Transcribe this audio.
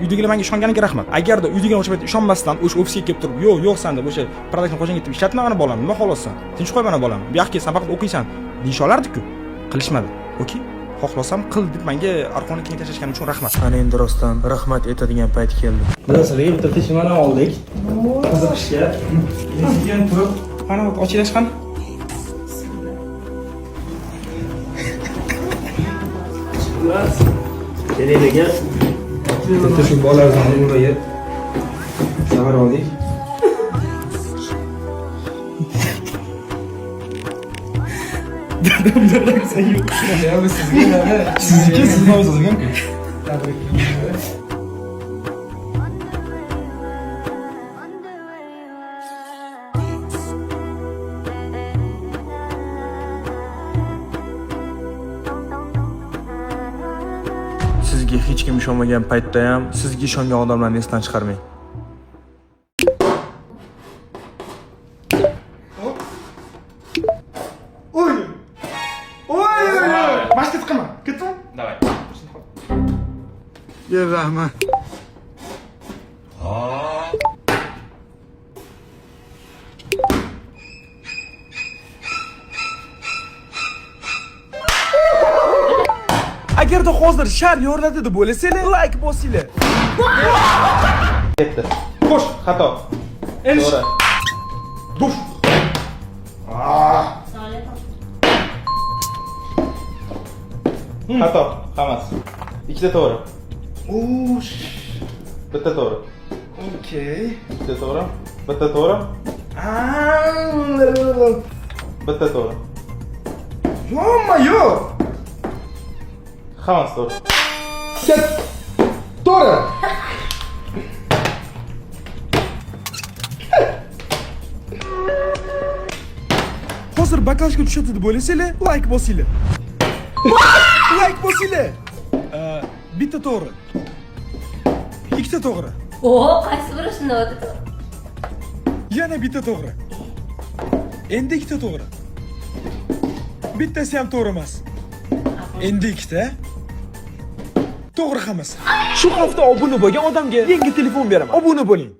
Uydagilar menga ishonganiga rahmat. Agarda uydagilar o'sha paytda ishonmasdan o'sha ofisga kelib turib, "Yo'q san" deb o'sha production qo'shniga aytib, "Ishlatma mana bolam, nima xohlasan? Tinch qo'y mana bolam. Bu yoqqa sen faqat o'qiysan" deyish olardi-ku. Qilishmadi. Okey? Xohlasam qil deb menga orqani keng tashlashgani uchun rahmat. Ana endi rostdan rahmat aytadigan payt keldi. Sizlarga bitta teshimani oldik. Qiziq ishga. Keyin turib, mana bu ochilash qani? Kelaydiga Bitta shu bolalardan o'rayib savar oldik. Dadamlar sen yo'q. Ya bu sizga nima? Sizga sizni o'zingizga. Tabriklayman. sizga hech kim ishonmagan paytda ham sizga ishongan odamlarni esdan chiqarmang. Oy! Oy! Başka tıkama. Gittin mi? Давай. Yer rahmat. Agarda hozir shar yordadi deb o'ylasanglar, like bosinglar. Ketdi. Qo'sh, xato. Endi To'g'ri. Duf. Xato. Hammasi. Ikkita to'g'ri. Ush. Bitta to'g'ri. Okey. Bitta to'g'ri. Bitta to'g'ri. Bitta to'g'ri. Yo-mayo. Hammasi to'g'ri. Ket. To'g'ri. Hozir baklashga tushadi deb o'ylasanglar, like bosinglar. Like bosinglar. Bitta to'g'ri. Ikkita to'g'ri. Oho, qaysi biri shunday o'tdi? Yana bitta to'g'ri. Endi ikkita to'g'ri. Bittasi ham to'g'ri emas. Endi ikkita. To'g'ri hammasi. Shu hafta obuna bo'lgan odamga yangi telefon beraman. Obuna bo'ling.